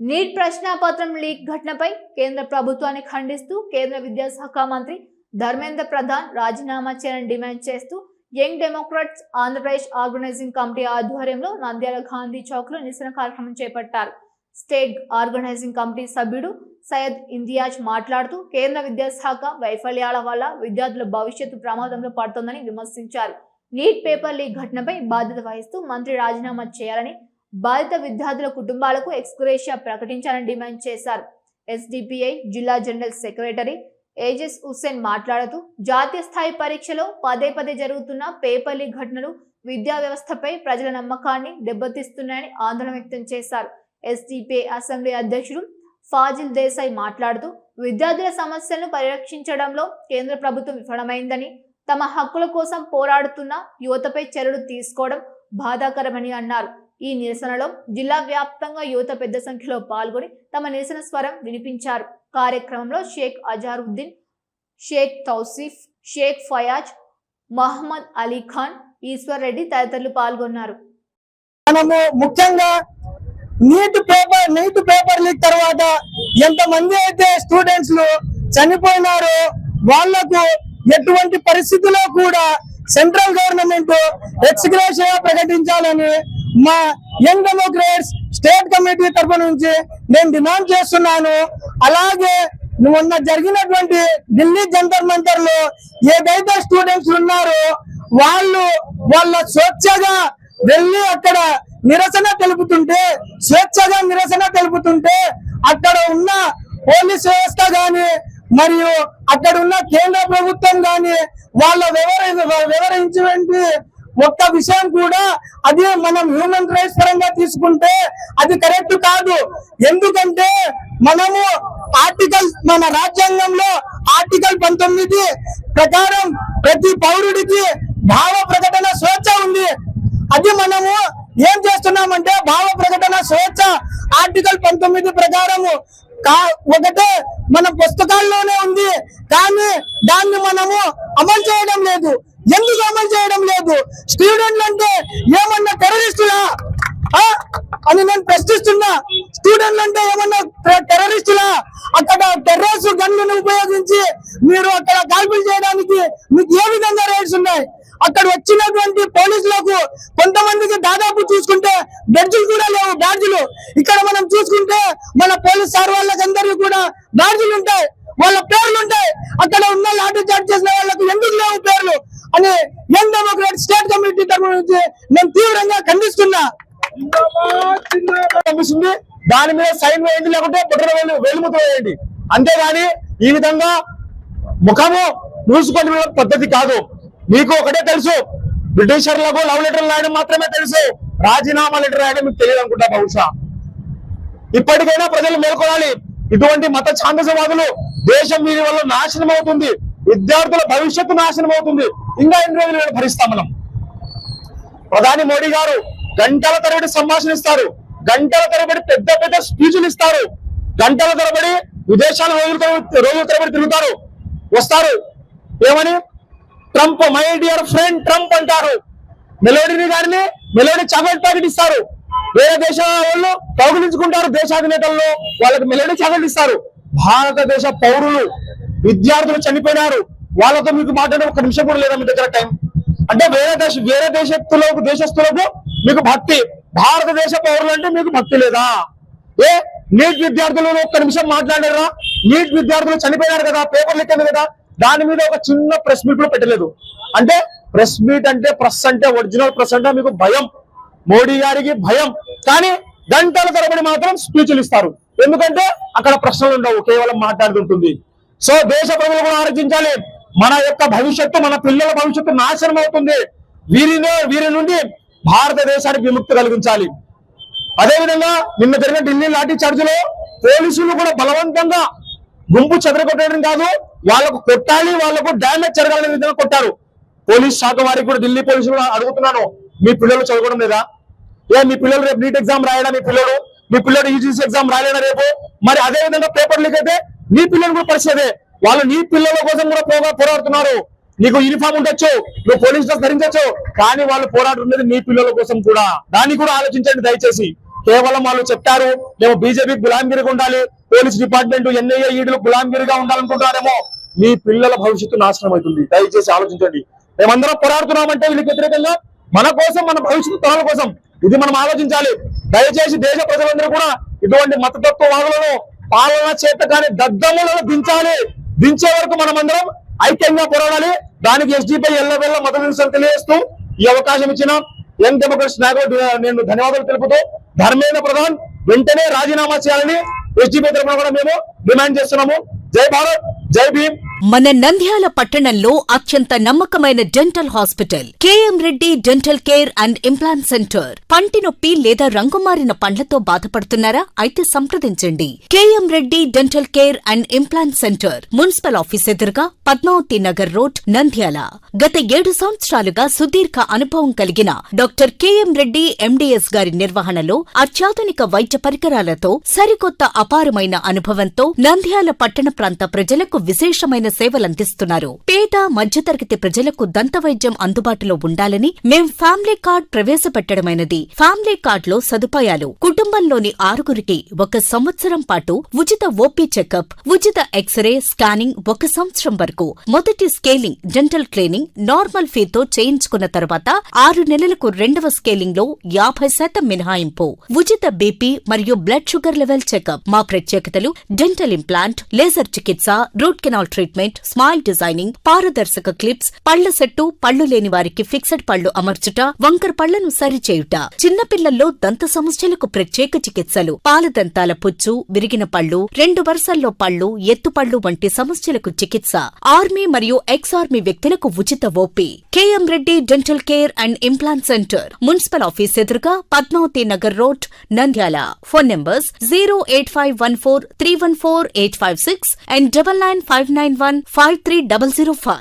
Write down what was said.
Neat ప్రశ్నాపత్రం leak ఘటనపై కేంద్ర ప్రభుత్వాన్ని ఖండిస్తూ కేంద్ర విద్యాశాఖ మంత్రి ధర్మేంద్ర ప్రధాన్ రాజీనామా చేయాలని డిమాండ్ చేస్తూ young democrats Andhra Pradesh organising committee ఆధ్వర్యంలో నంద్యాల గాంధీ చౌక్ లో నిరసన కార్యక్రమం చేపట్టారు. స్టేట్ ఆర్గనైజింగ్ కమిటీ సభ్యుడు సయ్యద్ ఇంతియాజ్ మాట్లాడుతూ కేంద్ర విద్యాశాఖ వైఫల్యాల వల్ల విద్యార్థుల భవిష్యత్తు ప్రమాదంలో పడుతోందని విమర్శించారు. నీట్ పేపర్ లీక్ ఘటనపై బాధ్యత వహిస్తూ మంత్రి రాజీనామా చేయాలని, బాధిత విద్యార్థుల కుటుంబాలకు ఎక్స్గ్రేషియా ప్రకటించాలని డిమాండ్ చేశారు. ఎస్డిపిఐ జిల్లా జనరల్ సెక్రటరీ ఏజెస్ హుస్సేన్ మాట్లాడుతూ జాతీయ స్థాయి పరీక్షలో పదే జరుగుతున్న పేపర్ లీక్ ఘటనలు విద్యా వ్యవస్థపై ప్రజల నమ్మకాన్ని దెబ్బతీస్తున్నాయని ఆందోళన వ్యక్తం చేశారు. ఎస్డిపిఐ అసెంబ్లీ అధ్యక్షుడు ఫాజిల్ దేశాయ్ మాట్లాడుతూ విద్యార్థుల సమస్యలను పరిరక్షించడంలో కేంద్ర ప్రభుత్వం విఫలమైందని, తమ హక్కుల కోసం పోరాడుతున్న యువతపై చర్యలు తీసుకోవడం బాధాకరమని అన్నారు. ఈ నిరసనలో జిల్లా వ్యాప్తంగా యువత పెద్ద సంఖ్యలో పాల్గొని తమ నిరసన స్వరం వినిపించారు. కార్యక్రమంలో షేక్ అజారుద్దీన్, షేక్ తౌసిఫ్, షేక్ ఫయాజ్, మహమ్మద్ అలీ ఖాన్, ఈశ్వర్ రెడ్డి తదితరులు పాల్గొన్నారు. మనము ముఖ్యంగా నీట్ పేపర్ లీక్ తర్వాత ఎంతమంది అయితే స్టూడెంట్స్ చనిపోయినారో వాళ్లకు ఎటువంటి పరిస్థితుల్లో కూడా సెంట్రల్ గవర్నమెంట్ ఎక్స్గ్రేషియా ప్రకటించాలని మా యంగ్ డెమోక్రాట్స్ స్టేట్ కమిటీ తరఫు నుంచి నేను డిమాండ్ చేస్తున్నాను. అలాగే మొన్న జరిగినటువంటి ఢిల్లీ జంతర్ మంతర్ లో ఏదైతే స్టూడెంట్స్ ఉన్నారో వాళ్ళ స్వేచ్ఛగా వెళ్ళి అక్కడ స్వేచ్ఛగా నిరసన తెలుపుతుంటే అక్కడ ఉన్న పోలీస్ వ్యవస్థ గాని మరియు అక్కడ ఉన్న కేంద్ర ప్రభుత్వం గాని వాళ్ళ వివరించినటువంటి ఒక్క విషయం కూడా అది మనం హ్యూమన్ రైట్స్ పరంగా తీసుకుంటే అది కరెక్ట్ కాదు. ఎందుకంటే మనము మన రాజ్యాంగంలో ఆర్టికల్ 19 ప్రకారం ప్రతి పౌరుడికి భావ ప్రకటన స్వేచ్ఛ ఉంది. అది మనము ఏం చేస్తున్నామంటే భావ ప్రకటన స్వేచ్ఛ ఆర్టికల్ 19 ప్రకారము ఒకటే మన పుస్తకాల్లోనే ఉంది, కానీ దాన్ని మనము అమలు చేయడం లేదు. ఎందుకు అమలు చేయడం లేదు? స్టూడెంట్లు అంటే ఏమన్నా టెర్రరిస్టులా అని నేను ప్రశ్నిస్తున్నా. స్టూడెంట్లు అంటే ఏమన్నా టెర్రరిస్టులా? అక్కడ టెర్రరిస్ట్ గన్లను ఉపయోగించి మీరు అక్కడ కాల్పులు చేయడానికి మీకు ఏ విధంగా రైట్స్ ఉన్నాయి? అక్కడ వచ్చినటువంటి పోలీసులకు కొంతమందికి దాదాపు చూసుకుంటే బెడ్జులు కూడా లేవు, బ్యాడ్జులు. ఇక్కడ మనం చూసుకుంటే మన పోలీస్ సార్ వాళ్ళకందరికీ కూడా బ్యాడ్జులు ఉంటాయి, వాళ్ళ పేర్లు ఉంటాయి. అక్కడ ఉన్న లాఠీ చార్జ్ చేసిన వాళ్ళకు ఎందుకు లేవు పేర్లు అని యంగ్ డెమోక్రాట్ స్టేట్ కమిటీ తరఫు నుంచి నేను తీవ్రంగా ఖండిస్తున్నా. దాని మీద సైన్ వేయండి, లేకుంటే బుర్ర వేలుముద్ర వేయండి. అంతేగాని ఈ విధంగా ముఖము మూసుకొని పద్ధతి కాదు. మీకు ఒకటే తెలుసు, బ్రిటిషర్లకు లవ్ లెటర్ రాయడం మాత్రమే తెలుసు, రాజీనామా లెటర్ రాయడం మీకు తెలియదు అనుకుంటా. బహుశా ఇప్పటికైనా ప్రజలు మేల్కొనాలి. ఇటువంటి మత ఛాందసవాదులు దేశం వీరి వల్ల నాశనం అవుతుంది, విద్యార్థుల భవిష్యత్తు నాశనం అవుతుంది. ఇంకా ఎన్ని రోజులు భరిస్తాం మనం? ప్రధాని మోడీ గారు గంటల తరబడి సంభాషణ ఇస్తారు, గంటల తరబడి పెద్ద స్పీచ్లు ఇస్తారు, గంటల తరబడి విదేశాల రోజుల తరబడి తిరుగుతారు, వస్తారు. ఏమని? Trump, my dear friend Trump అంటారు. మెలోడీ చాక్లెట్ ప్యాకెట్ ఇస్తారు. వేరే దేశాల వాళ్ళు కౌగిలించుకుంటారు, దేశాధినేతల్లో వాళ్ళకి మెలోడీ చాక్లెట్ ఇస్తారు. భారతదేశ పౌరులు విద్యార్థులు చనిపోయినారు, వాళ్ళతో మీకు మాట్లాడే ఒక నిమిషం కూడా లేదా మీ దగ్గర టైం? అంటే వేరే దేశస్తులకు మీకు భక్తి, భారతదేశ పౌరులు అంటే మీకు భక్తి లేదా? నీట్ విద్యార్థులు ఒక్క నిమిషం మాట్లాడారా? నీట్ విద్యార్థులు చనిపోయినారు కదా, పేపర్ లీక్ అయింది కదా, దాని మీద ఒక చిన్న ప్రెస్ మీట్ కూడా పెట్టలేదు. అంటే ప్రెస్ మీట్ అంటే ఒరిజినల్ ప్రెస్ అంటే మీకు భయం, మోడీ గారికి భయం. కానీ గంటల తరబడి మాత్రం స్పీచ్లు ఇస్తారు. ఎందుకంటే అక్కడ ప్రశ్నలు ఉండవు, కేవలం మాట్లాడుతుంటుంది. సో దేశ ప్రజలు కూడా ఆలోచించాలి. మన యొక్క భవిష్యత్తు, మన పిల్లల భవిష్యత్తు నాశనం అవుతుంది. వీరి నుండి భారతదేశానికి విముక్తి కలిగించాలి. అదేవిధంగా నిన్న జరిగిన ఢిల్లీ లాఠీ చార్జ్ లో పోలీసులు కూడా బలవంతంగా గుంపు చెదరగొట్టడం కాదు, వాళ్ళకు కొట్టాలి, వాళ్ళకు డ్యామేజ్ జరగాలనే విధంగా కొట్టారు. పోలీస్ శాఖ వారికి కూడా ఢిల్లీ పోలీసులు అడుగుతున్నాను, మీ పిల్లలు చదవడం లేదా? మీ పిల్లలు రేపు నీట్ ఎగ్జామ్ రాయడా? మీ పిల్లలు యూజీసీ ఎగ్జామ్ రాయలేడా రేపు? మరి అదే విధంగా పేపర్ లీక్ అయితే నీ పిల్లలు కూడా పరిస్థితి. వాళ్ళు నీ పిల్లల కోసం కూడా పోరాడుతున్నారు. నీకు యూనిఫామ్ ఉండొచ్చు, నువ్వు పోలీస్ డ్రెస్ ధరించవచ్చు, కానీ వాళ్ళు పోరాడుతున్నది నీ పిల్లల కోసం కూడా. దాన్ని కూడా ఆలోచించండి దయచేసి. కేవలం వాళ్ళు చెప్పారు మేము బీజేపీ గులాంగిరిగా ఉండాలి, పోలీస్ డిపార్ట్మెంట్ ఎన్ఐఏ ఈడీలు గులాంగిరిగా ఉండాలనుకుంటారేమో. మీ పిల్లల భవిష్యత్తు నాశనం అవుతుంది. దయచేసి ఆలోచించండి. మేమందరం పోరాడుతున్నామంటే వీళ్ళకి వ్యతిరేకంగా మన కోసం, మన భవిష్యత్తు తరాల కోసం. ఇది మనం ఆలోచించాలి. దయచేసి దేశ ప్రజలందరూ కూడా ఇటువంటి మతతత్వవాదులను, పాలన చేత కానీ దద్దములను దించాలి. దించే వరకు మనమందరం ఐక్యంగా పోరాడాలి. దానికి ఎస్డీపై ఎల్లవెల్ల మద్దతు తెలియజేస్తూ ఈ అవకాశం ఇచ్చిన యంగ్ డెమోక్రట్స్ నాయకుడు నేను ధన్యవాదాలు తెలుపుతూ, ధర్మేంద్ర ప్రధాన్ వెంటనే రాజీనామా చేయాలని ఎస్డీపీ తరఫున కూడా మేము డిమాండ్ చేస్తున్నాము. జై భారత్, జై భీమ్. మన నంద్యాల పట్టణంలో అత్యంత నమ్మకమైన dental hospital KM Reddy dental care and implant centre. పంటి నొప్పి లేదా రంగుమారిన పండ్లతో బాధపడుతున్నారా? అయితే సంప్రదించండి. KM Reddy dental care and implant centre, municipal office ఎదురుగా, పద్మావతి నగర్ రోడ్, నంద్యాల. గత 7 సంవత్సరాలుగా సుదీర్ఘ అనుభవం కలిగిన డాక్టర్ కేఎం రెడ్డి ఎండీఎస్ గారి నిర్వహణలో అత్యాధునిక వైద్య పరికరాలతో, సరికొత్త అపారమైన అనుభవంతో నంద్యాల పట్టణ ప్రాంత ప్రజలకు విశేషమైన సేవలందిస్తున్నారు. పేద మధ్యతరగతి ప్రజలకు దంతవైద్యం అందుబాటులో ఉండాలని మేం ఫ్యామిలీ కార్డ్ ప్రవేశపెట్టడమైనది. ఫ్యామిలీ కార్డ్ లో సదుపాయాలు: కుటుంబంలోని 6గురికి 1 సంవత్సరం పాటు ఉచిత ఓపీ చెకప్, ఉచిత ఎక్స్రే స్కానింగ్ 1 సంవత్సరం వరకు, మొదటి స్కేలింగ్ డెంటల్ క్లీనింగ్ నార్మల్ ఫీతో చేయించుకున్న తర్వాత 6 నెలలకు 2వ స్కేలింగ్ లో 50% మినహాయింపు, ఉచిత బీపీ మరియు బ్లడ్ షుగర్ లెవెల్ చెకప్. మా ప్రత్యేకతలు: డెంటల్ ఇంప్లాంట్, లేజర్ చికిత్స, root canal treatment, smile designing, పారదర్శక క్లిప్స్, పళ్ల సెట్టు, పళ్లు లేని వారికి ఫిక్సెడ్ పళ్లు అమర్చుట, వంకర పళ్లను సరిచేయుట, చిన్నపిల్లల్లో దంత సమస్యలకు ప్రత్యేక చికిత్సలు, పాలదంతాల పుచ్చు, విరిగిన పళ్లు, 2 వరుసల్లో పళ్లు, ఎత్తుపళ్లు వంటి సమస్యలకు చికిత్స, ఆర్మీ మరియు ఎక్స్ ఆర్మీ వ్యక్తులకు ఉచిత OP. KM Reddy dental care and implant centre, municipal office ఎదురుగా, Padmavathi Nagar road, Nandyal. Phone numbers 08514314856 and 9959153005.